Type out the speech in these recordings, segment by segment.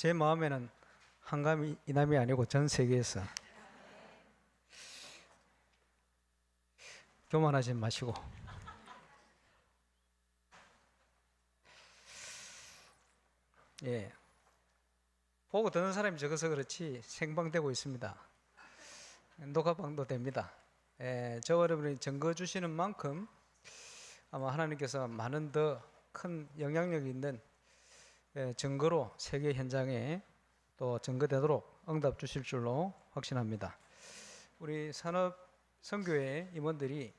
제 마음에는 한감이 이남이 아니고 전 세계에서 교만하지 마시고 예, 보고 듣는 사람이 적어서 그렇지 생방되고 있습니다. 녹화방도 됩니다. 저 여러분이 증거 주시는 만큼 아마 하나님께서 많은 더 큰 영향력이 있는 증거로 세계 현장에 또 증거되도록 응답 주실 줄로 확신합니다. 우리 산업 선교회 임원들이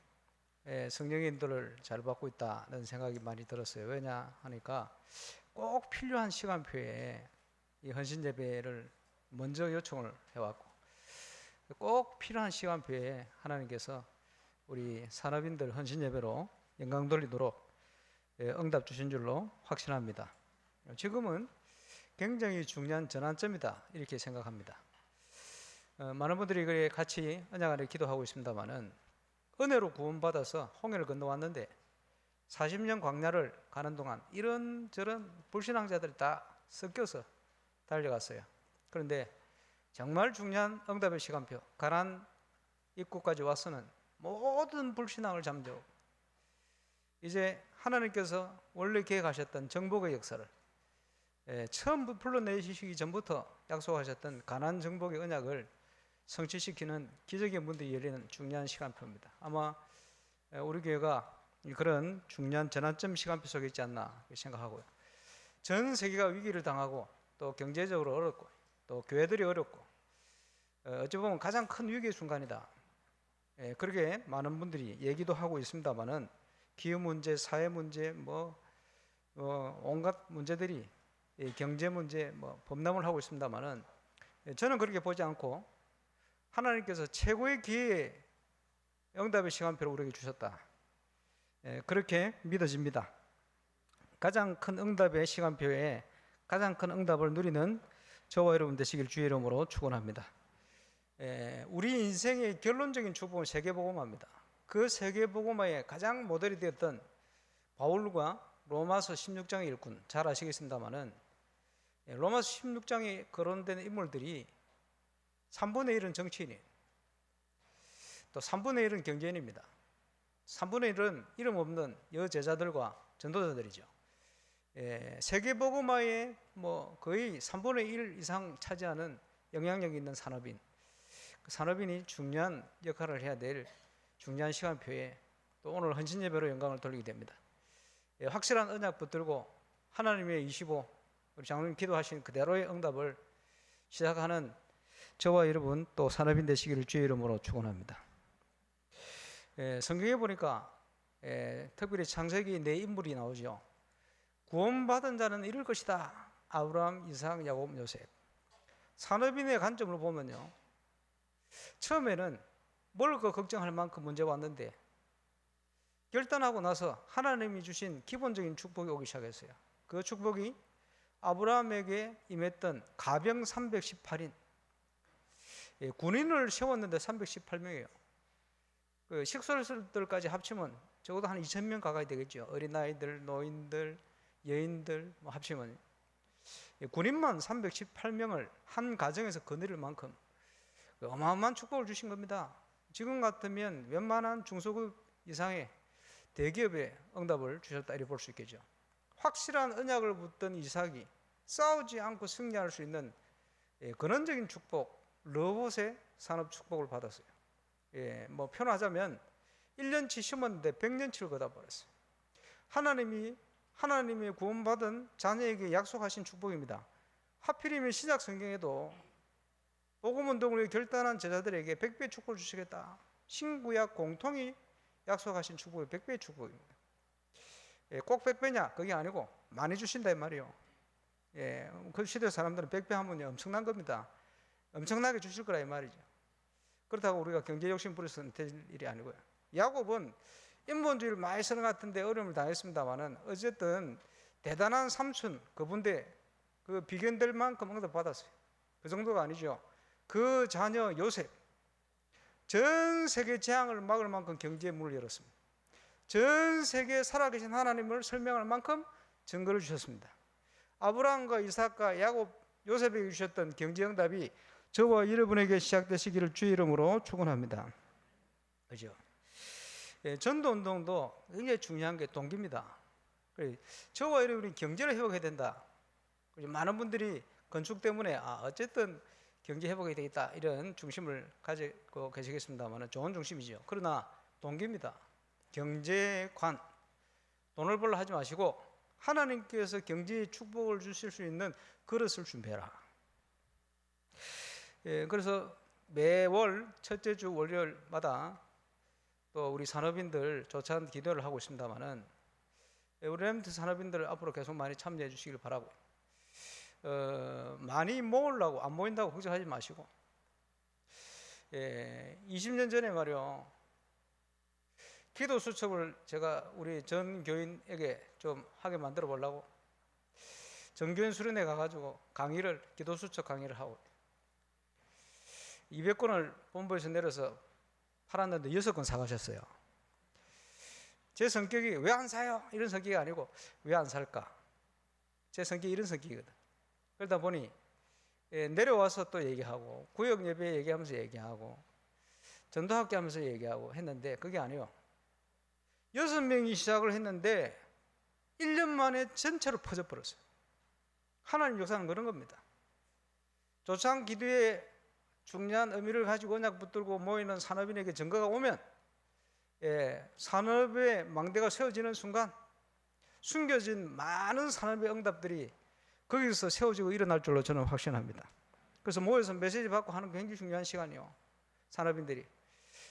성령의 인도를 잘 받고 있다는 생각이 많이 들었어요. 왜냐 하니까 꼭 필요한 시간표에 이 헌신 예배를 먼저 요청을 해왔고 꼭 필요한 시간표에 하나님께서 우리 산업인들 헌신 예배로 영광 돌리도록 응답 주신 줄로 확신합니다. 지금은 굉장히 중요한 전환점이다 이렇게 생각합니다. 많은 분들이 같이 언약 안에 기도하고 있습니다만은 은혜로 구원받아서 홍해를 건너왔는데 40년 광야를 가는 동안 이런저런 불신앙자들이 다 섞여서 달려갔어요. 그런데 정말 중요한 응답의 시간표, 가나안 입구까지 와서는 모든 불신앙을 잠재우고 이제 하나님께서 원래 계획하셨던 정복의 역사를 처음 불러내시기 전부터 약속하셨던 가나안 정복의 언약을 성취시키는 기적의 문들이 열리는 중요한 시간표입니다. 아마 우리 교회가 그런 중요한 전환점 시간표 속에 있지 않나 생각하고요. 전 세계가 위기를 당하고 또 경제적으로 어렵고 또 교회들이 어렵고 어찌 보면 가장 큰 위기의 순간이다. 그렇게 많은 분들이 얘기도 하고 있습니다만은 기후 문제, 사회 문제, 온갖 문제들이 경제 문제, 범람을 하고 있습니다만은 저는 그렇게 보지 않고 하나님께서 최고의 기회에 응답의 시간표를 우리에게 주셨다. 그렇게 믿어집니다. 가장 큰 응답의 시간표에 가장 큰 응답을 누리는 저와 여러분 되시길 주의 이름으로 축원합니다. 우리 인생의 결론적인 축복은 세계복음화입니다. 그 세계복음화의 가장 모델이 되었던 바울과 로마서 16장의 일꾼 잘 아시겠습니다만은 로마서 16장에 거론된 인물들이 3분의 1은 정치인이에요. 또 3분의 1은 경제인입니다. 3분의 1은 이름 없는 여제자들과 전도자들이죠. 세계복음화의 거의 3분의 1 이상 차지하는 영향력이 있는 산업인, 그 산업인이 중요한 역할을 해야 될 중요한 시간표에 또 오늘 헌신 예배로 영광을 돌리게 됩니다. 확실한 언약 붙들고 하나님의 25 우리 장로님 기도하신 그대로의 응답을 시작하는 저와 여러분 또 산업인 되시기를 주의 이름으로 축원합니다. 성경에 보니까 특별히 창세기 네 인물이 나오죠. 구원받은 자는 이럴 것이다. 아브라함, 이삭, 야곱, 요셉. 산업인의 관점으로 보면요, 처음에는 뭘 걱정할 만큼 문제가 왔는데 결단하고 나서 하나님이 주신 기본적인 축복이 오기 시작했어요. 그 축복이 아브라함에게 임했던 가병 318인, 군인을 세웠는데 318명이에요. 그 식솔들까지 합치면 적어도 한 2,000명 가까이 되겠죠. 어린아이들, 노인들, 여인들 합치면 군인만 318명을 한 가정에서 거느릴 만큼 어마어마한 축복을 주신 겁니다. 지금 같으면 웬만한 중소급 이상의 대기업의 응답을 주셨다 이렇게 볼 수 있겠죠. 확실한 언약을 붙든 이삭이 싸우지 않고 승리할 수 있는 근원적인 축복, 르봇의 산업 축복을 받았어요. 표현하자면 1년치 심었는데 100년치를 거다 버렸어요. 하나님이 구원받은 자녀에게 약속하신 축복입니다. 하필이면 신약 성경에도 복음운동을 결단한 제자들에게 100배의 축복을 주시겠다. 신구약 공통이 약속하신 축복이 100배의 축복입니다. 꼭 100배냐? 그게 아니고 많이 주신다 이 말이에요. 그 시대 사람들은 100배 하면 엄청난 겁니다. 엄청나게 주실 거라 이 말이죠. 그렇다고 우리가 경제 욕심 부려서는 될 일이 아니고요. 야곱은 인본주의를 많이 쓰는 것 같은데 어려움을 당했습니다만은 어쨌든 대단한 삼촌 그분데 그 비견될 만큼 응답 받았어요. 그 정도가 아니죠. 그 자녀 요셉 전 세계 재앙을 막을 만큼 경제의 문을 열었습니다. 전 세계에 살아계신 하나님을 설명할 만큼 증거를 주셨습니다. 아브라함과 이삭과 야곱 요셉에게 주셨던 경제응답이 저와 여러분에게 시작되시기를 주의 이름으로 축원합니다. 그죠? 예, 전도운동도 굉장히 중요한 게 동기입니다. 저와 여러분이 경제를 회복해야 된다. 많은 분들이 건축 때문에 어쨌든 경제 회복이 되겠다 이런 중심을 가지고 계시겠습니다만 좋은 중심이죠. 그러나 동기입니다. 경제관, 돈을 벌러 하지 마시고 하나님께서 경제의 축복을 주실 수 있는 그릇을 준비해라. 예, 그래서 매월 첫째 주 월요일마다 또 우리 산업인들 조찬 기도를 하고 있습니다만은 우리 렘트 산업인들 앞으로 계속 많이 참여해 주시길 바라고, 많이 모으려고 안 모인다고 걱정하지 마시고, 20년 전에 말이요, 기도 수첩을 제가 우리 전 교인에게 좀 하게 만들어 보려고 전교인 수련회 가가지고 기도 수첩 강의를 하고 200권을 본부에서 내려서 팔았는데 6권 사가셨어요. 제 성격이 왜 안 사요? 이런 성격이 아니고 왜 안 살까? 제 성격이 이런 성격이거든. 그러다 보니 내려와서 또 얘기하고 구역 예배 얘기하면서 얘기하고 전도학교 하면서 얘기하고 했는데 그게 아니에요. 6명이 시작을 했는데 1년 만에 전체로 퍼져버렸어요. 하나님 역사는 그런 겁니다. 조창 기도에 중요한 의미를 가지고 언약 붙들고 모이는 산업인에게 증거가 오면 산업의 망대가 세워지는 순간 숨겨진 많은 산업의 응답들이 거기서 세워지고 일어날 줄로 저는 확신합니다. 그래서 모여서 메시지 받고 하는 게 굉장히 중요한 시간이요. 산업인들이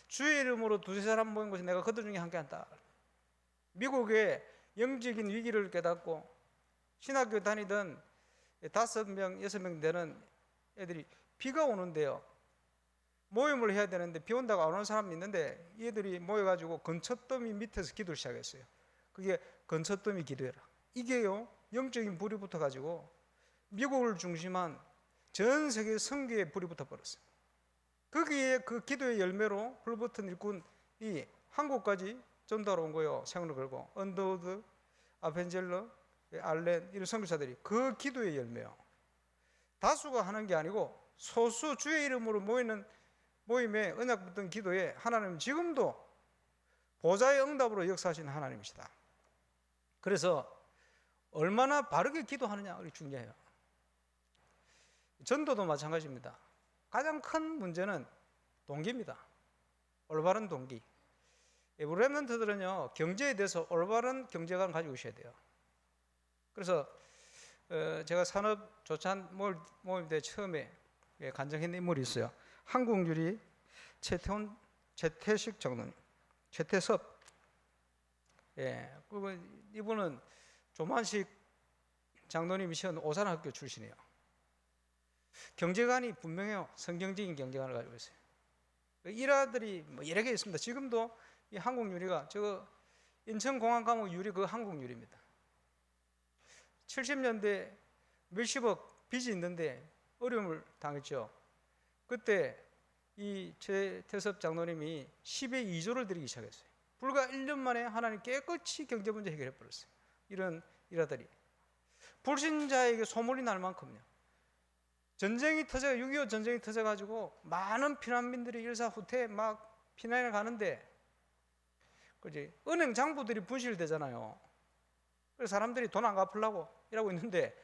주의 이름으로 두세 사람 모인 것이 내가 그들 중에 함께한다. 미국의 영적인 위기를 깨닫고 신학교 다니던 5명, 6명 되는 애들이 비가 오는데요, 모임을 해야 되는데 비 온다고 안 오는 사람이 있는데 얘들이 모여가지고 근처더미 밑에서 기도를 시작했어요. 그게 근처더미 기도해라. 이게요, 영적인 불이 붙어가지고 미국을 중심한 전 세계 선교에 불이 붙어버렸어요. 거기에 그 기도의 열매로 불붙은 일꾼이 한국까지 전도하러 온 거예요. 생을 걸고 언더우드, 아펜젤러, 알렌 이런 선교사들이 그 기도의 열매요. 다수가 하는 게 아니고 소수 주의 이름으로 모이는 모임에 언약 붙은 기도에 하나님은 지금도 보좌의 응답으로 역사하시는 하나님이시다. 그래서 얼마나 바르게 기도하느냐 그게 중요해요. 전도도 마찬가지입니다. 가장 큰 문제는 동기입니다. 올바른 동기. 우리 렘넌트들은요, 경제에 대해서 올바른 경제관을 가지고 있어야 돼요. 그래서 제가 산업 조찬 모임 때 처음에 간증했는 인물이 있어요. 한국유리 최태식 장로님, 최태섭. 그리고 이분은 조만식 장로님이신 오산학교 출신이에요. 경제관이 분명해요. 성경적인 경제관을 가지고 있어요. 일화들이 여러 개 있습니다. 지금도 이 한국유리가 저 인천공항 가면 유리 그 한국유리입니다. 70년대 몇십억 빚이 있는데 어려움을 당했죠. 그때 이 최태섭 장로님이 10의 2조를 드리기 시작했어요. 불과 1년 만에 하나님 깨끗이 경제 문제 해결해 버렸어요. 이런 일화들이 불신자에게 소문이 날 만큼요. 전쟁이 터져 6.25 전쟁이 터져가지고 많은 피난민들이 일사후퇴 막 피난해 가는데 그지 은행 장부들이 분실되잖아요. 그래서 사람들이 돈 안 갚으려고 이러고 있는데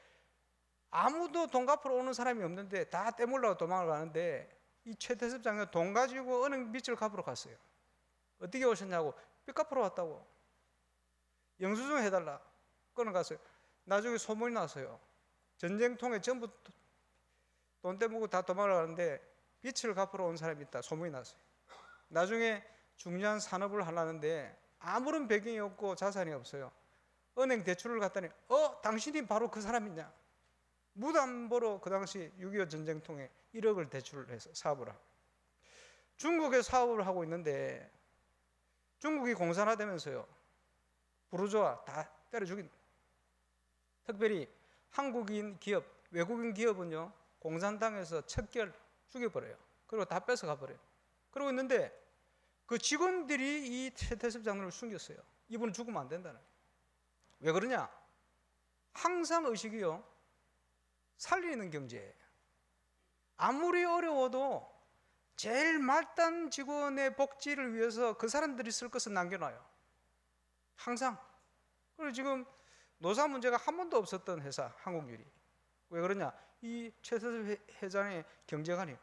아무도 돈 갚으러 오는 사람이 없는데 다 떼물라고 도망을 가는데 이 최태섭 장로는 돈 가지고 은행 빚을 갚으러 갔어요. 어떻게 오셨냐고 빚 갚으러 왔다고 영수증 해달라 끊어갔어요. 나중에 소문이 났어요. 전쟁통에 전부 돈 떼먹고 다 도망을 가는데 빚을 갚으러 온 사람이 있다 소문이 났어요. 나중에 중요한 산업을 하려는데 아무런 배경이 없고 자산이 없어요. 은행 대출을 갔더니 당신이 바로 그 사람이냐. 무담보로 그 당시 6.25 전쟁통에 1억을 대출을 해서 사업을 하고 중국에 사업을 하고 있는데 중국이 공산화되면서요 부르주아 다 때려 죽인. 특별히 한국인 기업, 외국인 기업은요 공산당에서 척결 죽여버려요. 그리고 다 뺏어가 버려요. 그러고 있는데 그 직원들이 이 최태섭 장로를 숨겼어요. 이분은 죽으면 안 된다는. 왜 그러냐? 항상 의식이요 살리는 경제예요. 아무리 어려워도 제일 말단 직원의 복지를 위해서 그 사람들이 쓸 것은 남겨놔요. 항상. 그리고 지금 노사 문제가 한 번도 없었던 회사, 한국유리. 왜 그러냐? 이 최서섭 회장의 경제관이에요.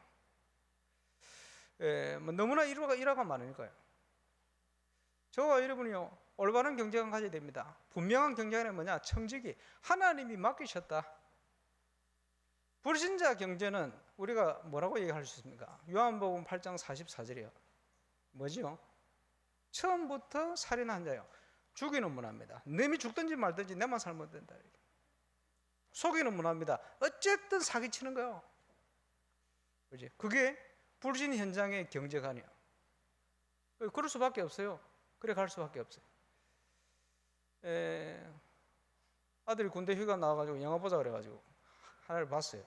뭐 너무나 일화가 많으니까요. 저와 여러분이요, 올바른 경제관 가져야 됩니다. 분명한 경제관이 뭐냐? 청지기. 하나님이 맡기셨다. 불신자 경제는 우리가 뭐라고 얘기할 수 있습니까? 요한복음 8장 44절이요. 뭐지요? 처음부터 살인한 자요. 죽이는 문화입니다. 님이 죽든지 말든지 내만 살면 된다. 속이는 문화입니다. 어쨌든 사기치는 거예요. 그렇지? 그게 불신 현장의 경제관이에요. 그럴 수밖에 없어요. 그래 갈 수밖에 없어요. 아들이 군대 휴가 나와가지고 영화 보자 그래가지고 하나를 봤어요.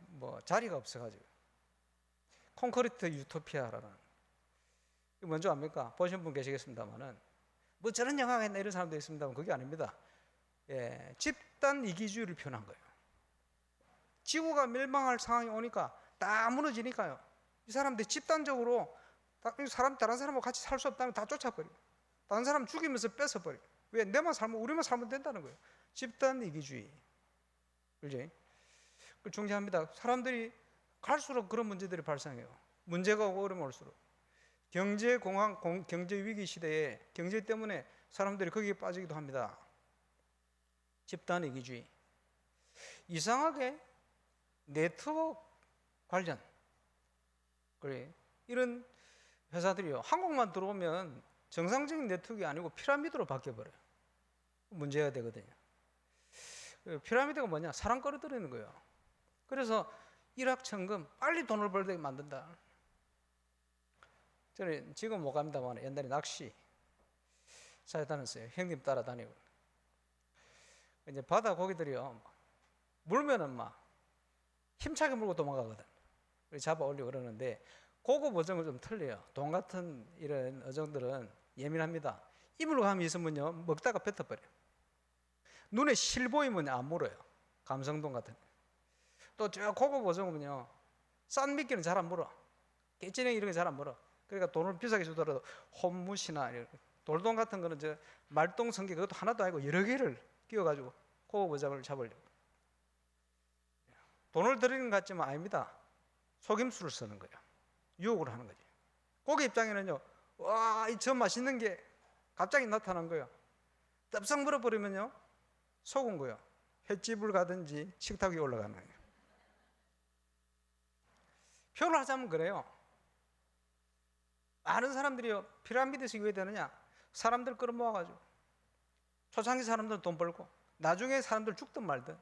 뭐 자리가 없어가지고 콘크리트 유토피아라는, 뭔지 압니까? 보신 분 계시겠습니다만은 뭐 저런 영화가 있나 이런 사람도 있습니다만 그게 아닙니다. 집단 이기주의를 표현한 거예요. 지구가 멸망할 상황이 오니까 다 무너지니까요. 이 사람들이 집단적으로 다른 사람하고 같이 살 수 없다면 다 쫓아버리고 다른 사람 죽이면서 뺏어버리고. 왜? 내만 살면 우리만 살면 된다는 거예요. 집단 이기주의. 그렇지? 중요합니다. 사람들이 갈수록 그런 문제들이 발생해요. 문제가 오고 그러면 올수록. 경제공황, 경제위기 시대에 경제 때문에 사람들이 거기에 빠지기도 합니다. 집단 이기주의. 이상하게 네트워크 관련, 그래, 이런 회사들이요, 한국만 들어오면 정상적인 네트워크가 아니고 피라미드로 바뀌어버려요. 문제가 되거든요. 피라미드가 뭐냐? 사람 끌어들이는 거예요. 그래서 일확천금, 빨리 돈을 벌게 만든다. 저는 지금 못 갑니다만 옛날에 낚시 사에 다녔어요. 형님 따라다니고. 이제 바다 고기들이요, 물면은 막 힘차게 물고 도망가거든. 잡아 올리고 그러는데 고급 어종은 좀 틀려요. 돈 같은 이런 어종들은 예민합니다. 입으로 감이 있으면요, 먹다가 뱉어버려요. 눈에 실 보이면 안 물어요. 감성동 같은. 또 저 고급 어종은요, 싼 미끼는 잘 안 물어. 깨찌랭이 이런 거 잘 안 물어. 그러니까 돈을 비싸게 주더라도 홈무시나 돌돔 같은 거는 저 말똥성게 그것도 하나도 아니고 여러 개를 끼워가지고 고급 어종을 잡으려고. 돈을 들이는 것 같지만 아닙니다. 속임수를 쓰는 거예요. 유혹을 하는 거죠. 고기 입장에는요, 와, 이 저 맛있는 게 갑자기 나타난 거예요. 덥석 물어버리면요, 속은 거예요. 횟집을 가든지 식탁 위에 올라가는 거예요. 표현을 하자면 그래요. 많은 사람들이요, 피라미드에서 왜 되느냐? 사람들 끌어모아가지고 초창기 사람들은 돈 벌고 나중에 사람들 죽든 말든.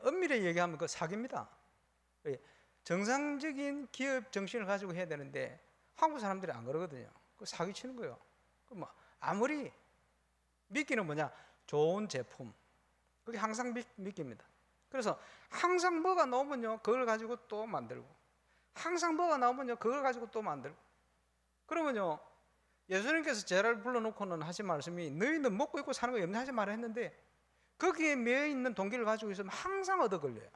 엄밀히 얘기하면 그 사기입니다. 정상적인 기업 정신을 가지고 해야 되는데 한국 사람들이 안 그러거든요. 그 사기 치는 거예요. 뭐 아무리 미끼는 뭐냐? 좋은 제품. 그게 항상 미끼입니다. 그래서 항상 뭐가 나오면요, 그걸 가지고 또 만들고, 항상 뭐가 나오면요, 그걸 가지고 또 만들고. 그러면요, 예수님께서 제자를 불러놓고는 하신 말씀이 너희는 먹고 입고 사는 거 염려하지 마라 했는데 거기에 매여 있는 동기를 가지고 있으면 항상 얻어 걸려요.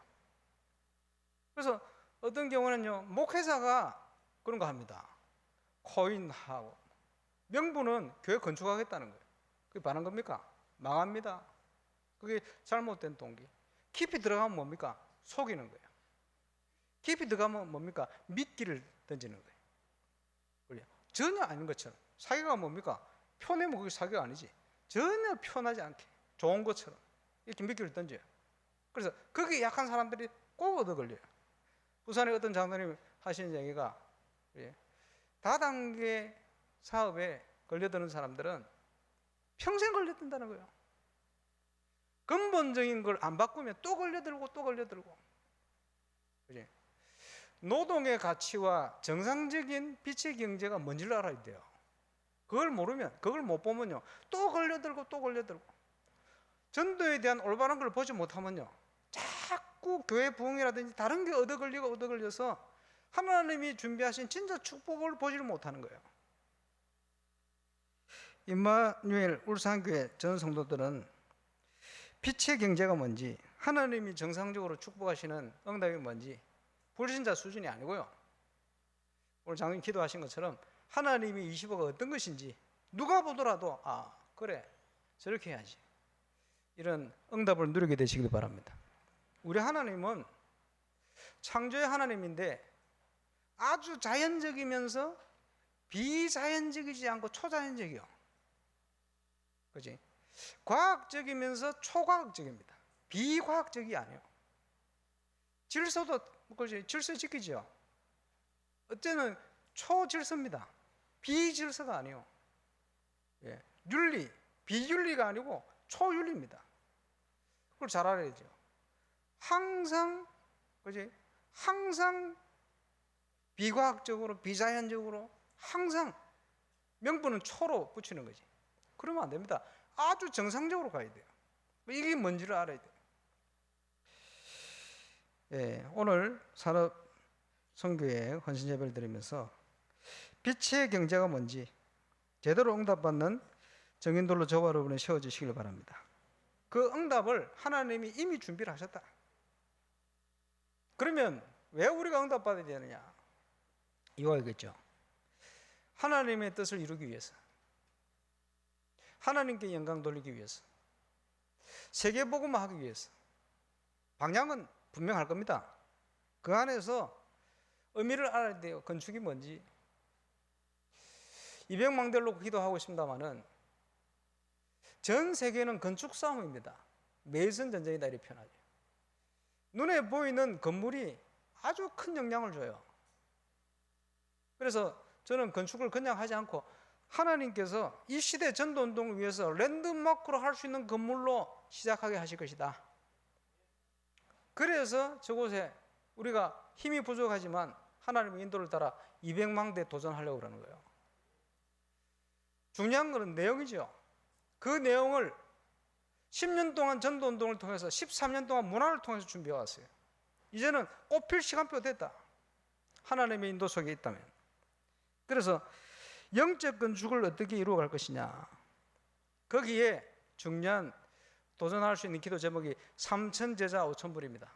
그래서 어떤 경우는요, 목회자가 그런 거 합니다. 코인하고 명분은 교회 건축하겠다는 거예요. 그게 바른 겁니까? 망합니다. 그게 잘못된 동기. 깊이 들어가면 뭡니까? 속이는 거예요. 깊이 들어가면 뭡니까? 미끼를 던지는 거예요. 전혀 아닌 것처럼. 사기가 뭡니까? 표내면 그게 사기가 아니지. 전혀 표현하지 않게 좋은 것처럼 이렇게 미끼를 던져요. 그래서 거기에 약한 사람들이 꼭 얻어 걸려요. 부산의 어떤 장로님 하시는 얘기가, 다단계 사업에 걸려드는 사람들은 평생 걸려든다는 거예요. 근본적인 걸 안 바꾸면 또 걸려들고 또 걸려들고. 그치? 노동의 가치와 정상적인 빛의 경제가 뭔지를 알아야 돼요. 그걸 모르면, 그걸 못 보면요, 또 걸려들고 또 걸려들고. 전도에 대한 올바른 걸 보지 못하면요, 자꾸 교회 부흥이라든지 다른 게 얻어 걸려서 하나님이 준비하신 진짜 축복을 보지를 못하는 거예요. 임마누엘 울산교회 전 성도들은 빛의 경제가 뭔지, 하나님이 정상적으로 축복하시는 응답이 뭔지 불신자 수준이 아니고요. 오늘 장로님 기도하신 것처럼 하나님이 25가 어떤 것인지 누가 보더라도 아 그래 저렇게 해야지 이런 응답을 누리게 되시길 바랍니다. 우리 하나님은 창조의 하나님인데 아주 자연적이면서 비자연적이지 않고 초자연적이요. 그지? 과학적이면서 초과학적입니다. 비과학적이 아니에요. 질서도 그지? 질서 지키죠. 어째는 초질서입니다. 비질서가 아니에요. 예. 윤리, 비윤리가 아니고 초윤리입니다. 그걸 잘 알아야죠. 항상 그지? 항상 비과학적으로 비자연적으로 항상 명분은 초로 붙이는 거지. 그러면 안 됩니다. 아주 정상적으로 가야 돼요. 이게 뭔지를 알아야 돼요. 예, 오늘 산업 선교회 헌신 예배를 드리면서 빛의 경제가 뭔지 제대로 응답받는 정인돌로 저와 여러분이 세워주시길 바랍니다. 그 응답을 하나님이 이미 준비를 하셨다. 그러면 왜 우리가 응답받아야 되느냐? 이거겠죠. 하나님의 뜻을 이루기 위해서, 하나님께 영광 돌리기 위해서, 세계복음화 하기 위해서. 방향은 분명할 겁니다. 그 안에서 의미를 알아야 돼요. 건축이 뭔지. 이병망대로 기도하고 있습니다만은 전 세계는 건축 싸움입니다. 매선 전쟁이다 이렇게 표현하죠. 눈에 보이는 건물이 아주 큰 영향을 줘요. 그래서 저는 건축을 그냥 하지 않고 하나님께서 이 시대 전도운동을 위해서 랜드마크로 할 수 있는 건물로 시작하게 하실 것이다. 그래서 저곳에 우리가 힘이 부족하지만 하나님의 인도를 따라 200만 대 도전하려고 그러는 거예요. 중요한 것은 내용이죠. 그 내용을 10년 동안 전도운동을 통해서 13년 동안 문화를 통해서 준비해 왔어요. 이제는 꼽힐 시간표 됐다. 하나님의 인도 속에 있다면. 그래서 영적 건축을 어떻게 이루어갈 것이냐. 거기에 중요한 도전할 수 있는 기도 제목이 3천 제자 5천 불입니다.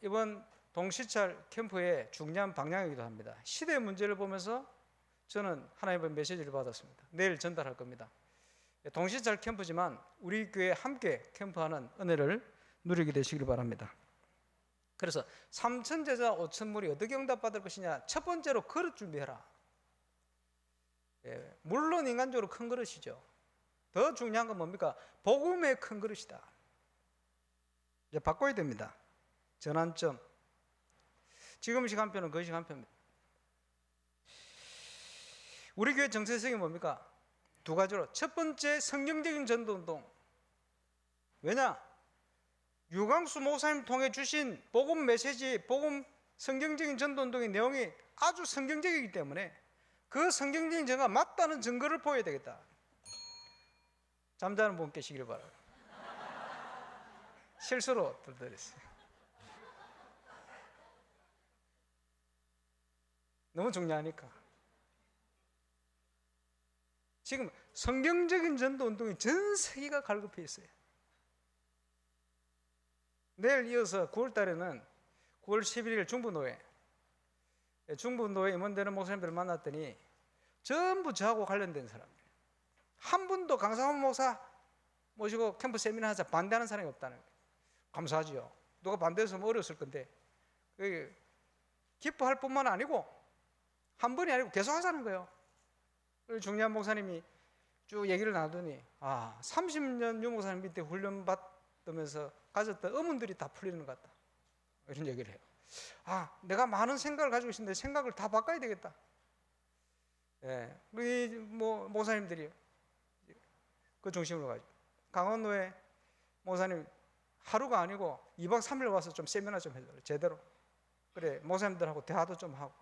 이번 동시찰 캠프의 중요한 방향이기도 합니다. 시대의 문제를 보면서 저는 하나님의 메시지를 받았습니다. 내일 전달할 겁니다. 동시찰 캠프지만 우리 교회 함께 캠프하는 은혜를 누리게 되시길 바랍니다. 그래서 3천 제자 5천 물이 어떻게 응답받을 것이냐. 첫 번째로 그릇 준비해라. 물론 인간적으로 큰 그릇이죠. 더 중요한 건 뭡니까? 복음의 큰 그릇이다. 이제 바꿔야 됩니다. 전환점. 지금 시간표는 그 시간표입니다. 우리 교회 정체성이 뭡니까? 두 가지로. 첫 번째, 성경적인 전도운동. 왜냐? 유광수 목사님 통해 주신 복음 메시지, 복음 성경적인 전도운동의 내용이 아주 성경적이기 때문에 그 성경적인 증거가 맞다는 증거를 보여야 되겠다. 잠자는 분 계시길 바라요. 실수로 들들었어요. 너무 중요하니까. 지금 성경적인 전도운동이 전 세계가 갈급해 있어요. 내일 이어서 9월 달에는 9월 11일 중부노회 임원되는 목사님들을 만났더니 전부 저하고 관련된 사람들. 한 분도 강상훈 목사 모시고 캠프 세미나 하자 반대하는 사람이 없다는 거예요. 감사하지요. 누가 반대했으면 어려웠을 건데 기뻐할 뿐만 아니고 한 번이 아니고 계속 하자는 거예요. 중요한 목사님이 쭉 얘기를 나누더니 30년 유 목사님 밑에 훈련 받으면서 가졌던 의문들이 다 풀리는 것 같다. 이런 얘기를 해요. 내가 많은 생각을 가지고 있는데 생각을 다 바꿔야 되겠다. 우리 목사님들이 그 중심으로 가지고 강원노회 목사님 하루가 아니고 2박 3일 와서 좀 세미나 좀 해줘요. 제대로. 그래 목사님들하고 대화도 좀 하고.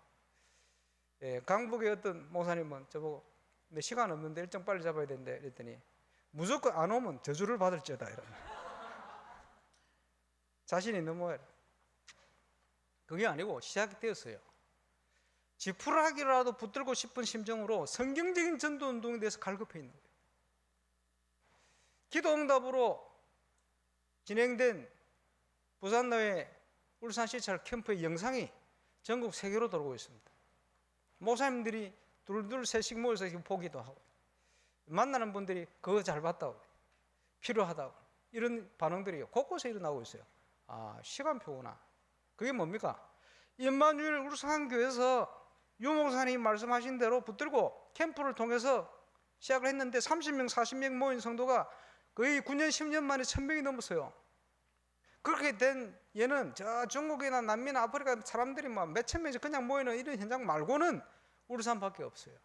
강북의 어떤 목사님은 저보고 내 시간 없는데 일정 빨리 잡아야 된대 그랬더니 무조건 안 오면 저주를 받을지어다 이러면 자신이 너무 그게 아니고 시작되었어요. 지푸라기라도 붙들고 싶은 심정으로 성경적인 전도운동에 대해서 갈급해 있는 거예요. 기도 응답으로 진행된 부산노회 울산시찰 캠프의 영상이 전국 세계로 돌고 있습니다. 목사님들이 둘둘 셋씩 모여서 보기도 하고, 만나는 분들이 그거 잘 봤다고, 필요하다고, 이런 반응들이 곳곳에 일어나고 있어요. 아, 시간표구나. 그게 뭡니까? 임마누엘 울산교회에서 유 목사님이 말씀하신 대로 붙들고 캠프를 통해서 시작을 했는데 30명, 40명 모인 성도가 거의 9년, 10년 만에 1000명이 넘었어요. 그렇게 된 얘는 저 중국이나 남미나 아프리카 사람들이 막 몇천 명씩 그냥 모이는 이런 현장 말고는 울산밖에 없어요.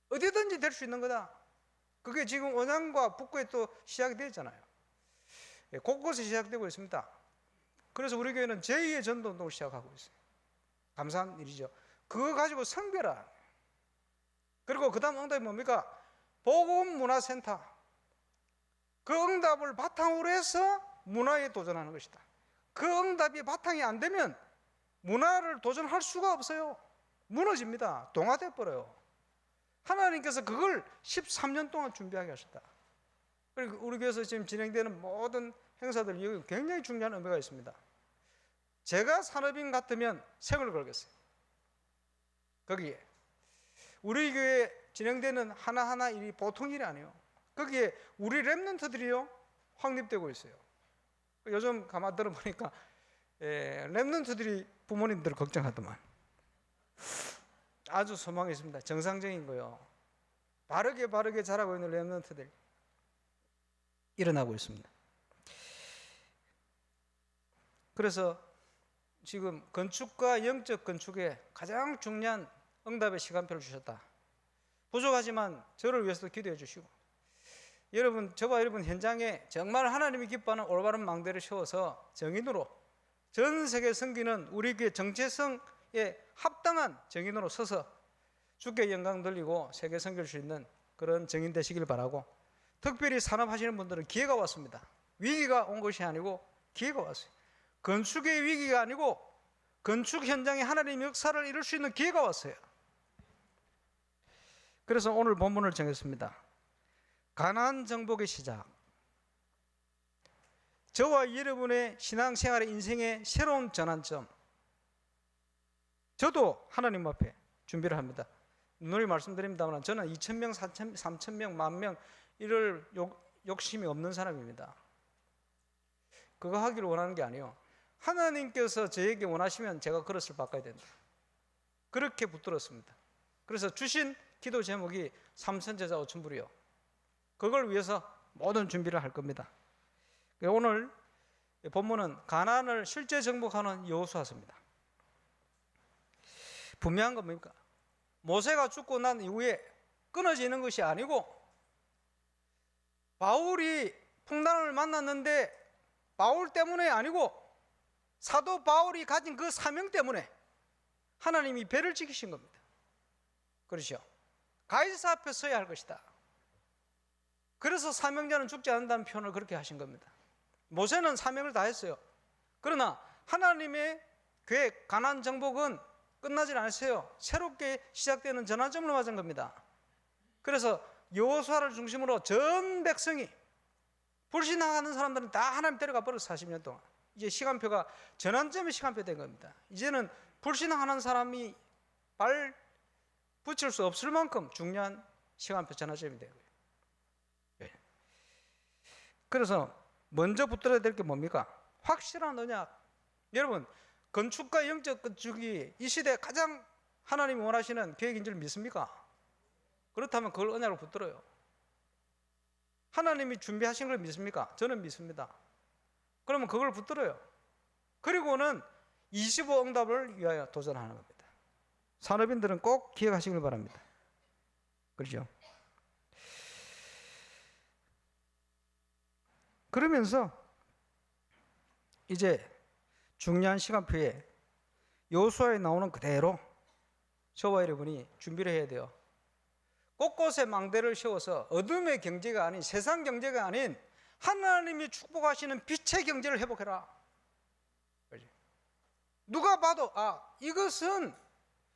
어디든지 될 수 있는 거다. 그게 지금 언양과 북구에 또 시작이 되었잖아요. 곳곳에 시작되고 있습니다. 그래서 우리 교회는 제2의 전도운동을 시작하고 있어요. 감사한 일이죠. 그거 가지고 성별화. 그리고 그 다음 응답이 뭡니까? 복음문화센터. 그 응답을 바탕으로 해서 문화에 도전하는 것이다. 그 응답이 바탕이 안 되면 문화를 도전할 수가 없어요. 무너집니다. 동화돼 버려요. 하나님께서 그걸 13년 동안 준비하게 하셨다. 그리고 우리 교회에서 지금 진행되는 모든 행사들 여기 굉장히 중요한 의미가 있습니다. 제가 산업인 같으면 색을 걸겠어요. 거기에 우리 교회에 진행되는 하나하나 일이 보통 일이 아니에요. 거기에 우리 랩런트들이요 확립되고 있어요. 요즘 가만 들어보니까 랩런트들이 부모님들을 걱정하더만. 아주 소망이 있습니다. 정상적인 거요. 바르게 자라고 있는 랩런트들 일어나고 있습니다. 그래서 지금 건축과 영적 건축에 가장 중요한 응답의 시간표를 주셨다. 부족하지만 저를 위해서도 기도해 주시고, 여러분, 저와 여러분 현장에 정말 하나님이 기뻐하는 올바른 망대를 세워서 정인으로 전 세계 섬기는 우리 교회 정체성에 합당한 정인으로 서서 주께 영광 돌리고 세계 섬길 수 있는 그런 정인 되시길 바라고, 특별히 산업하시는 분들은 기회가 왔습니다. 위기가 온 것이 아니고 기회가 왔어요. 건축의 위기가 아니고 건축 현장에 하나님의 역사를 이룰 수 있는 기회가 왔어요. 그래서 오늘 본문을 정했습니다. 가나안 정복의 시작. 저와 여러분의 신앙생활의 인생의 새로운 전환점. 저도 하나님 앞에 준비를 합니다. 늘 말씀드립니다만 저는 2,000명, 3,000명, 10,000명 이럴 욕심이 없는 사람입니다. 그거 하기를 원하는 게 아니에요. 하나님께서 저에게 원하시면 제가 걸었을 바꿔야 된다. 그렇게 붙들었습니다. 그래서 주신 기도 제목이 삼선제자 5,000불이요. 그걸 위해서 모든 준비를 할 겁니다. 오늘 본문은 가나안을 실제 정복하는 여호수아서입니다. 분명한 건 뭡니까? 모세가 죽고 난 이후에 끊어지는 것이 아니고, 바울이 풍랑을 만났는데 바울 때문에 아니고 사도 바울이 가진 그 사명 때문에 하나님이 배를 지키신 겁니다. 그렇죠? 가이사 앞에 서야 할 것이다. 그래서 사명자는 죽지 않는다는 표현을 그렇게 하신 겁니다. 모세는 사명을 다 했어요. 그러나 하나님의 계획, 가나안 정복은 끝나질 않았어요. 새롭게 시작되는 전환점을 맞은 겁니다. 그래서 여호수아를 중심으로 전 백성이, 불신하는 사람들은 다 하나님 데려가 버렸어. 40년 동안. 이제 시간표가 전환점의 시간표 된 겁니다. 이제는 불신하는 사람이 발 붙일 수 없을 만큼 중요한 시간표 전환점이 되고요. 그래서 먼저 붙들어야 될 게 뭡니까? 확실한 언약. 여러분, 건축과 영적 건축이 이 시대에 가장 하나님이 원하시는 계획인 줄 믿습니까? 그렇다면 그걸 언약으로 붙들어요. 하나님이 준비하신 걸 믿습니까? 저는 믿습니다. 그러면 그걸 붙들어요. 그리고는 25 응답을 위하여 도전하는 겁니다. 산업인들은 꼭 기억하시길 바랍니다. 그렇죠? 그러면서 이제 중요한 시간표에 여호수아에 나오는 그대로 저와 여러분이 준비를 해야 돼요. 곳곳에 망대를 세워서 어둠의 경제가 아닌, 세상 경제가 아닌 하나님이 축복하시는 빛의 경제를 회복해라. 누가 봐도 이것은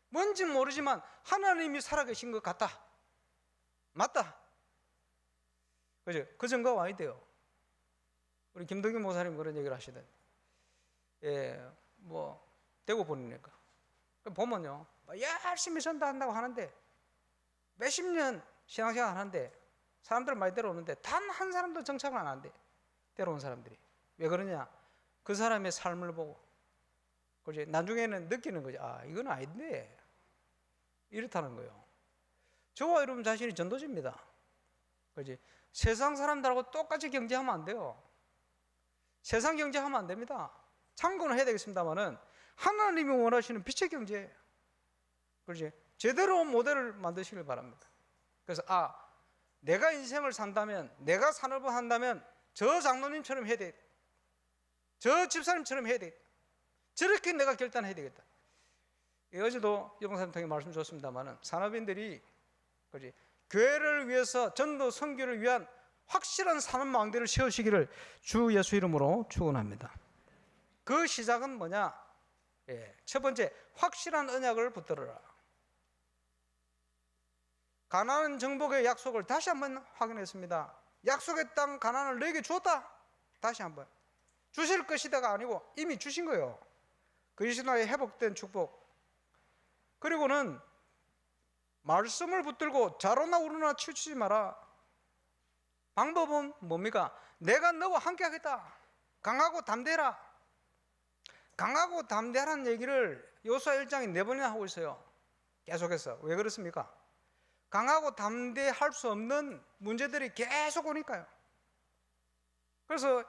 뭔지 모르지만 하나님이 살아계신 것 같다. 맞다. 그죠? 그 증거가 와야 돼요. 우리 김동균 목사님 그런 얘기를 하시던데, 예, 뭐 대구 보니까 보면요, 열심히 전도한다고 하는데 몇십 년 신앙생활 하는데 사람들 많이 데려오는데 단 한 사람도 정착을 안 한대. 데려온 사람들이 왜 그러냐? 그 사람의 삶을 보고 그지 나중에는 느끼는 거지. 아, 이건 아닌데 이렇다는 거예요. 저와 여러분 자신이 전도지입니다. 그지? 세상 사람들하고 똑같이 경제하면 안 돼요. 세상 경제하면 안 됩니다. 참고는 해야 되겠습니다만은 하나님이 원하시는 빛의 경제, 그렇지? 제대로 모델을 만드시길 바랍니다. 그래서 내가 인생을 산다면, 내가 산업을 한다면 저 장로님처럼 해야 돼. 저 집사님처럼 해야 돼. 저렇게 내가 결단해야 되겠다. 어제도 영상을 통해 말씀 주셨습니다만은 산업인들이 그렇지? 교회를 위해서 전도 선교를 위한 확실한 산업망대를 세우시기를 주 예수 이름으로 축원합니다. 그 시작은 뭐냐? 첫 번째, 확실한 언약을 붙들어라. 가나안 정복의 약속을 다시 한번 확인했습니다. 약속의 땅 가나안을 너에게 주었다. 다시 한번 주실 것이다가 아니고 이미 주신 거예요. 그리스도의 회복된 축복. 그리고는 말씀을 붙들고 좌로나 우로나 치우치지 마라. 방법은 뭡니까? 내가 너와 함께 하겠다. 강하고 담대해라. 강하고 담대하라는 얘기를 요수아 1장에 4번이나 하고 있어요. 계속해서. 왜 그렇습니까? 강하고 담대할 수 없는 문제들이 계속 오니까요. 그래서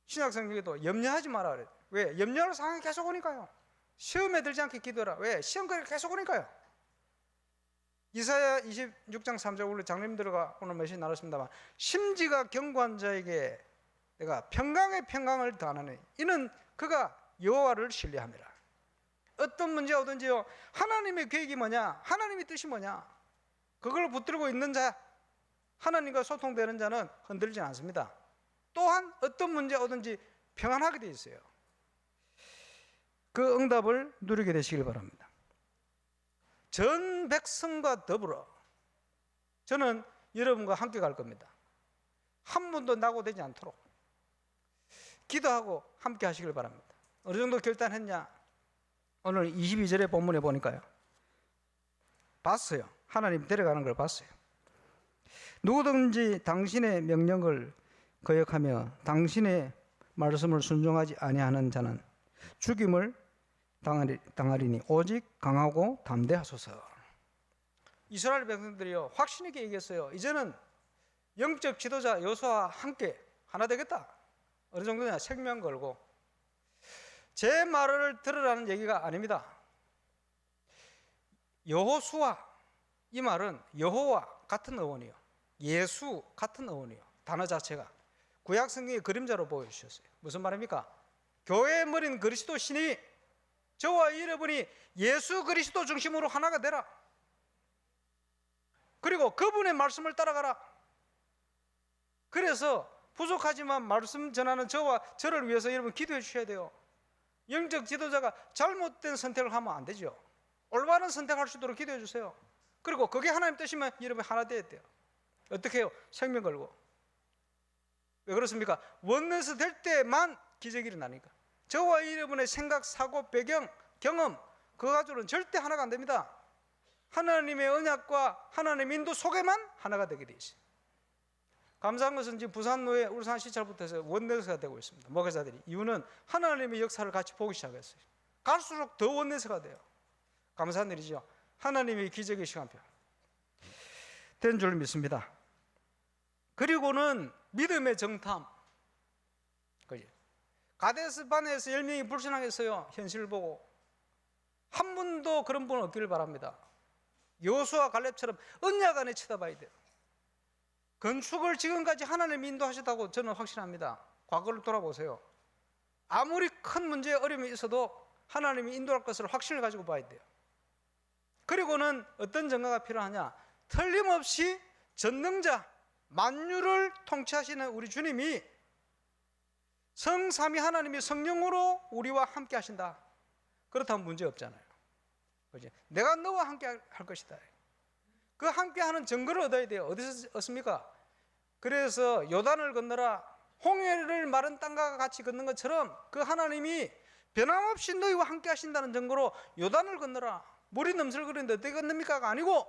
신약성경에도 염려하지 마라 그래요. 왜? 염려할 상황이 계속 오니까요. 시험에 들지 않게 기도하라. 왜? 시험거리가 계속 오니까요. 이사야 26장 3절 우리 장로님들과 오늘 메시지 나눴습니다만, 심지가 견고한 자에게 내가 평강의 평강을 더하노니 이는 그가 여호와를 신뢰함이라. 어떤 문제가 오든지요, 하나님의 계획이 뭐냐, 하나님의 뜻이 뭐냐, 그걸 붙들고 있는 자, 하나님과 소통되는 자는 흔들리지 않습니다. 또한 어떤 문제가 오든지 평안하게 되어 있어요. 그 응답을 누리게 되시길 바랍니다. 전 백성과 더불어 저는 여러분과 함께 갈 겁니다. 한 분도 낙오되지 않도록 기도하고 함께 하시길 바랍니다. 어느 정도 결단했냐? 오늘 22절의 본문에 보니까요, 봤어요. 하나님 데려가는 걸 봤어요. 누구든지 당신의 명령을 거역하며 당신의 말씀을 순종하지 아니하는 자는 죽임을 당하리니 오직 강하고 담대하소서. 이스라엘 백성들이요, 확신 있게 얘기했어요. 이제는 영적 지도자 여호수아와 함께 하나 되겠다. 어느 정도냐? 생명 걸고. 제 말을 들으라는 얘기가 아닙니다. 여호수아, 이 말은 여호와 같은 어원이요, 예수 같은 어원이요. 단어 자체가 구약 성경의 그림자로 보여주셨어요. 무슨 말입니까? 교회의 머리는 그리스도 신이 저와 여러분이 예수 그리스도 중심으로 하나가 되라. 그리고 그분의 말씀을 따라가라. 그래서 부족하지만 말씀 전하는 저와 저를 위해서 여러분 기도해 주셔야 돼요. 영적 지도자가 잘못된 선택을 하면 안 되죠. 올바른 선택할 수 있도록 기도해 주세요. 그리고 그게 하나님 뜻이면 여러분 하나 돼야 돼요. 어떻게 해요? 생명 걸고. 왜 그렇습니까? 원내에서 될 때만 기적이 일어나니까. 저와 여러분의 생각, 사고, 배경, 경험, 그거 가지고는 절대 하나가 안 됩니다. 하나님의 언약과 하나님의 인도 속에만 하나가 되게 돼 있어요. 감사한 것은 지금 부산노회 울산 시찰부터 해서 원내세가 되고 있습니다. 목회자들이. 이유는 하나님의 역사를 같이 보기 시작했어요. 갈수록 더 원내세가 돼요. 감사한 일이죠. 하나님의 기적의 시간표 된 줄 믿습니다. 그리고는 믿음의 정탐. 가데스 바네에서 10명이 불신앙했어요. 현실을 보고. 한 분도 그런 분은 없기를 바랍니다. 여호수아 갈렙처럼 언약 안에 쳐다봐야 돼요. 건축을 지금까지 하나님이 인도하셨다고 저는 확신합니다. 과거를 돌아보세요. 아무리 큰 문제에 어려움이 있어도 하나님이 인도할 것을 확신을 가지고 봐야 돼요. 그리고는 어떤 전가가 필요하냐? 틀림없이 전능자, 만유를 통치하시는 우리 주님이 성삼위 하나님이 성령으로 우리와 함께 하신다. 그렇다면 문제 없잖아요. 그렇지? 내가 너와 함께 할 것이다. 그 함께하는 증거를 얻어야 돼요. 어디서 얻습니까? 그래서 요단을 건너라, 홍해를 마른 땅과 같이 걷는 것처럼 그 하나님이 변함없이 너희와 함께 하신다는 증거로 요단을 건너라. 물이 넘실거리는데 어떻게 건넙니까가 아니고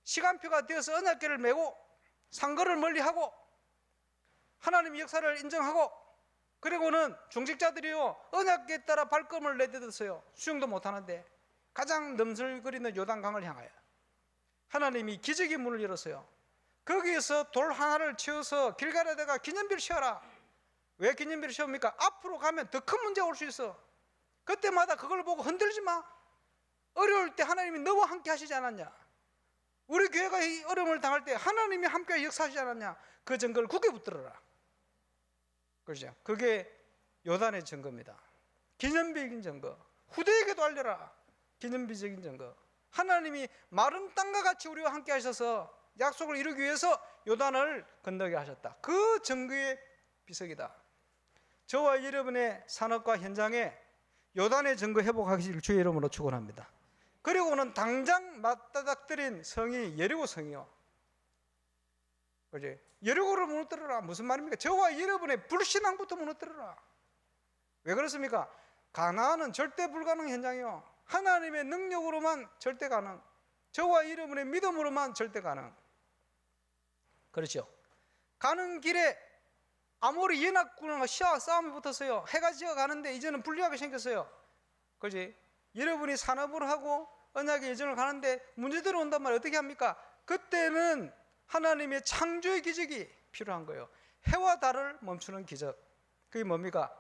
시간표가 되어서 언약궤를 메고 상거를 멀리하고 하나님의 역사를 인정하고 그리고는 중직자들이요 언약궤에 따라 발걸음을 내딛었어요. 수영도 못하는데 가장 넘실거리는 요단강을 향하여 하나님이 기적의 문을 열었어요. 거기에서 돌 하나를 치워서 길가에다가 기념비를 씌워라. 왜 기념비를 씌웁니까? 앞으로 가면 더 큰 문제가 올 수 있어. 그때마다 그걸 보고 흔들지 마. 어려울 때 하나님이 너와 함께 하시지 않았냐? 우리 교회가 이 어려움을 당할 때 하나님이 함께 역사하시지 않았냐? 그 증거를 굳게 붙들어라. 그렇죠? 그게 요단의 증거입니다. 기념비적인 증거. 후대에게도 알려라. 기념비적인 증거. 하나님이 마른 땅과 같이 우리와 함께 하셔서 약속을 이루기 위해서 요단을 건너게 하셨다. 그 증거의 비석이다. 저와 여러분의 산업과 현장에 요단의 증거 회복하기를 주의 이름으로 축원합니다. 그리고는 당장 맞다닥뜨린 성이 여리고 성이요. 그지? 여리고를 무너뜨려라. 무슨 말입니까? 저와 여러분의 불신앙부터 무너뜨려라. 왜 그렇습니까? 가나안은 절대 불가능 현장이요. 하나님의 능력으로만 절대 가능. 저와 여러분의 믿음으로만 절대 가능. 그렇죠? 가는 길에 아모리 연합군과 시아와 싸움이 붙었어요. 해가 지어 가는데 이제는 불리하게 생겼어요. 그렇지? 여러분이 산업을 하고 언약의 여정을 가는데 문제들이 온단 말이에요. 어떻게 합니까? 그때는 하나님의 창조의 기적이 필요한 거예요. 해와 달을 멈추는 기적. 그게 뭡니까?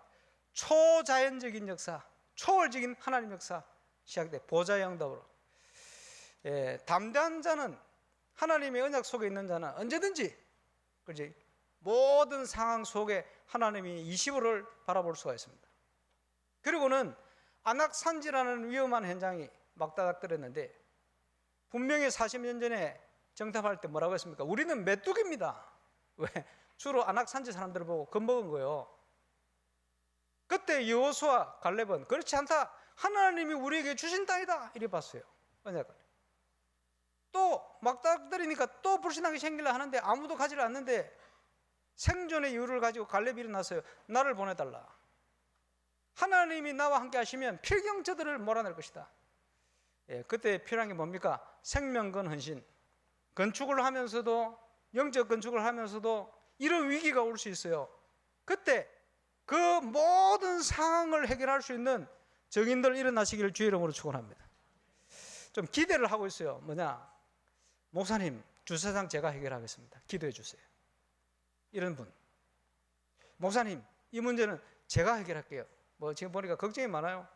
초자연적인 역사, 초월적인 하나님 역사 시작돼. 보좌의 응답으로. 담대한 자는 하나님의 언약 속에 있는 자는 언제든지 그렇지? 모든 상황 속에 하나님이 25를 바라볼 수가 있습니다. 그리고는 안악산지라는 위험한 현장이 막다닥뜨렸는데 분명히 40년 전에 정탑할 때 뭐라고 했습니까? 우리는 메뚜기입니다. 왜? 주로 안악산지 사람들을 보고 겁먹은 거예요. 그때 여호수아 갈렙은 그렇지 않다. 하나님이 우리에게 주신 땅이다. 이래 봤어요. 언약을. 또 막다닥뜨리니까 또 불신하게 생기려 하는데 아무도 가지를 않는데 생존의 이유를 가지고 갈렙이 일어났어요. 나를 보내달라. 하나님이 나와 함께 하시면 필경저들을 몰아낼 것이다. 그때 필요한 게 뭡니까? 생명건 헌신. 건축을 하면서도 영적 건축을 하면서도 이런 위기가 올 수 있어요. 그때 그 모든 상황을 해결할 수 있는 정인들 일어나시기를 주의 이름으로 축원합니다. 좀 기대를 하고 있어요. 뭐냐? 목사님, 주차장 제가 해결하겠습니다. 기도해 주세요. 이런 분. 목사님, 이 문제는 제가 해결할게요. 뭐 지금 보니까 걱정이 많아요.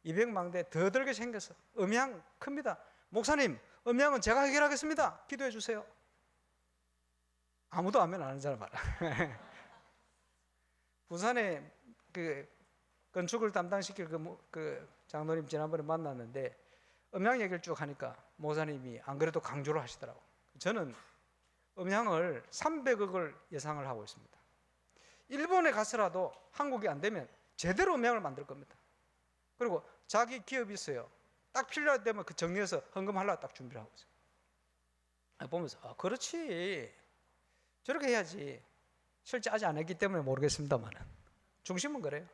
200망대 더 들게 생겼어. 음향 큽니다. 목사님, 음향은 제가 해결하겠습니다. 기도해 주세요. 아무도 아멘 안 하는 사람 봐라. 부산에 그 건축을 담당시킬 그 장로님 지난번에 만났는데 음향 얘기를 쭉 하니까 목사님이 안 그래도 강조를 하시더라고. 저는 음향을 300억을 예상을 하고 있습니다. 일본에 가서라도 한국이 안 되면 제대로 음향을 만들 겁니다. 그리고 자기 기업이 있어요. 딱 필요할 때면 그 정리해서 헌금하려고 딱 준비를 하고 있어요. 보면서 그렇지. 저렇게 해야지. 실제 아직 안 했기 때문에 모르겠습니다만 중심은 그래요.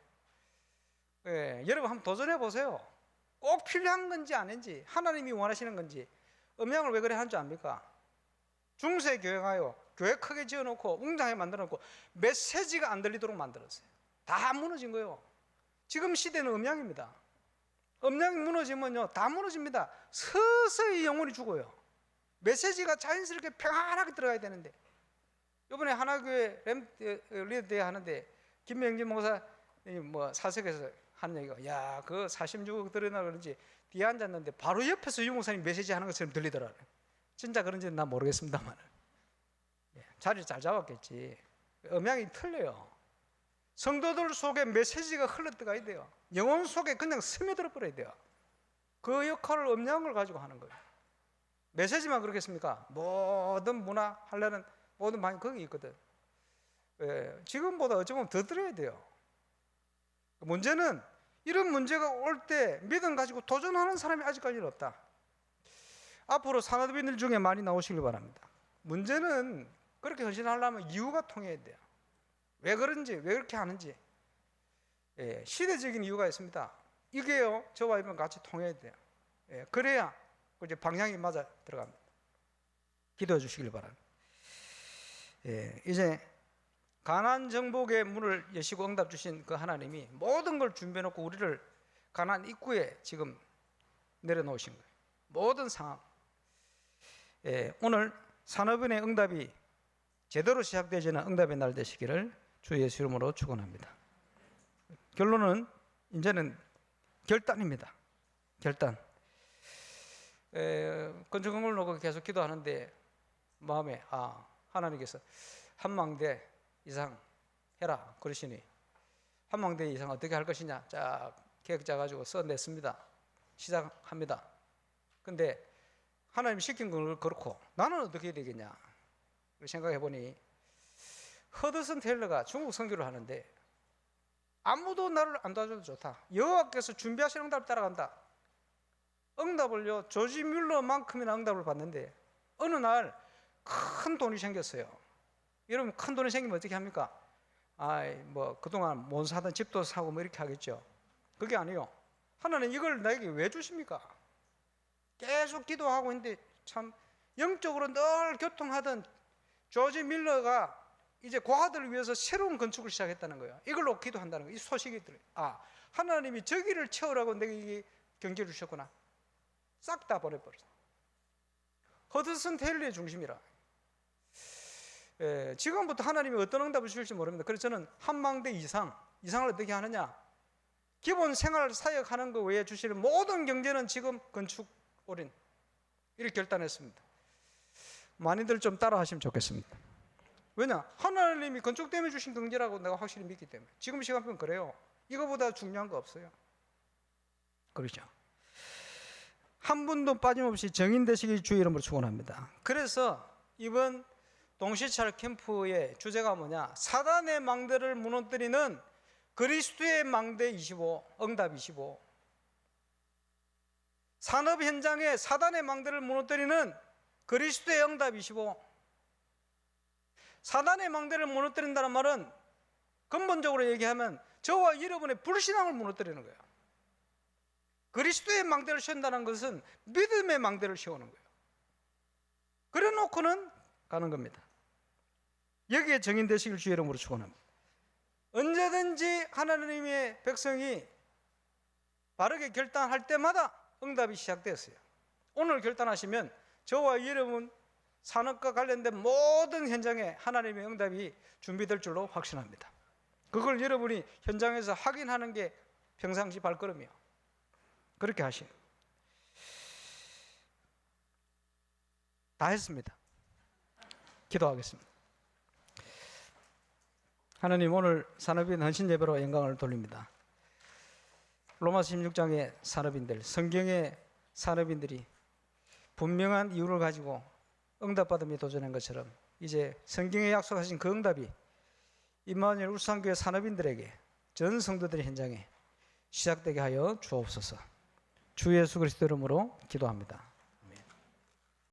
여러분 한번 도전해 보세요. 꼭 필요한 건지 아닌지 하나님이 원하시는 건지. 음향을 왜 그래 하는 줄 압니까? 중세 교회가요. 교회 크게 지어놓고 웅장하게 만들어놓고 메시지가 안 들리도록 만들었어요. 다 무너진 거예요. 지금 시대는 음향입니다. 음향이 무너지면요 다 무너집니다. 서서히 영혼이 죽어요. 메시지가 자연스럽게 평안하게 들어가야 되는데 이번에 하나교회 리더대회 하는데 김명진 목사 뭐 사석에서 하는 얘기가 야 그 46억 들어나 그런지 뒤에 앉았는데 바로 옆에서 유 목사님 메시지 하는 것처럼 들리더라고요. 진짜 그런지는 난 모르겠습니다만 자리 잘 잡았겠지. 음향이 틀려요. 성도들 속에 메시지가 흘러들어가야 돼요. 영혼 속에 그냥 스며들어 버려야 돼요. 그 역할을 음향을 가지고 하는 거예요. 메시지만 그렇겠습니까? 모든 문화 하려는 모든 방이 거기 있거든. 지금보다 어쩌면 더 들어야 돼요. 문제는 이런 문제가 올 때 믿음 가지고 도전하는 사람이 아직까지는 없다. 앞으로 산업인들 중에 많이 나오시길 바랍니다. 문제는 그렇게 헌신하려면 이유가 통해야 돼요. 왜 그런지, 왜 그렇게 하는지, 예, 시대적인 이유가 있습니다. 이게요, 저와 이번 같이 통해야 돼요. 예, 그래야 이제 방향이 맞아 들어갑니다. 기도해 주시길 바랍니다. 예, 이제 가나안 정복의 문을 여시고 응답 주신 그 하나님이 모든 걸 준비해 놓고 우리를 가나안 입구에 지금 내려놓으신 거예요. 모든 상황. 예, 오늘 산업인의 응답이 제대로 시작되지는 응답의 날 되시기를 주 예수 이름으로 축원합니다. 결론은 이제는 결단입니다. 결단. 건축건물 놓고 계속 기도하는데 마음에 하나님께서 한망대 이상 해라 그러시니 한망대 이상 어떻게 할 것이냐 쫙 계획 짜가지고 써냈습니다. 시작합니다. 근데 하나님 시킨 걸 그렇고 나는 어떻게 해야 되겠냐 생각해보니 허드슨 테일러가 중국 선교를 하는데 아무도 나를 안 도와줘도 좋다. 여호와께서 준비하신 응답을 따라간다. 응답을요 조지 뮬러만큼이나 응답을 받는데 어느 날 큰 돈이 생겼어요. 여러분 큰 돈이 생기면 어떻게 합니까? 뭐 그동안 못 사던 집도 사고 뭐 이렇게 하겠죠. 그게 아니요. 하나님 이걸 나에게 왜 주십니까? 계속 기도하고 있는데 참 영적으로 늘 교통하던 조지 밀러가 이제 고아들을 위해서 새로운 건축을 시작했다는 거예요. 이걸로 기도한다는 거예요. 이 소식이 들어요. 하나님이 저기를 채우라고 내게 경제를 주셨구나. 싹 다 버려버렸어. 허드슨 테일러의 중심이라. 지금부터 하나님이 어떤 응답을 주실지 모릅니다. 그래서 저는 한망대 이상을 어떻게 하느냐? 기본 생활 사역하는 것 외에 주시는 모든 경제는 지금 건축 올인 이렇게 결단했습니다. 많이들 좀 따라 하시면 좋겠습니다. 왜냐? 하나님이 건축 때문에 주신 경제라고 내가 확실히 믿기 때문에. 지금 시간표는 그래요. 이거보다 중요한 거 없어요. 그렇죠. 한 분도 빠짐없이 정인되시길 주의 이름으로 축원합니다. 그래서 이번 동시찰 캠프의 주제가 뭐냐? 사단의 망대를 무너뜨리는 그리스도의 망대 25, 응답 25. 산업 현장에 사단의 망대를 무너뜨리는 그리스도의 응답 25. 사단의 망대를 무너뜨린다는 말은 근본적으로 얘기하면 저와 여러분의 불신앙을 무너뜨리는 거예요. 그리스도의 망대를 세운다는 것은 믿음의 망대를 세우는 거예요. 그래 놓고는 가는 겁니다. 여기에 정인되시길 주의 이름으로 축원합니다. 언제든지 하나님의 백성이 바르게 결단할 때마다 응답이 시작되었어요. 오늘 결단하시면 저와 여러분 산업과 관련된 모든 현장에 하나님의 응답이 준비될 줄로 확신합니다. 그걸 여러분이 현장에서 확인하는 게 평상시 발걸음이요. 그렇게 하시는. 다 했습니다. 기도하겠습니다. 하나님, 오늘 산업인 헌신 예배로 영광을 돌립니다. 로마서 16장의 산업인들, 성경의 산업인들이 분명한 이유를 가지고 응답받음에 도전한 것처럼 이제 성경에 약속하신 그 응답이 임마누엘 울산교회 산업인들에게 전 성도들의 현장에 시작되게 하여 주옵소서. 주 예수 그리스도 이름으로 기도합니다.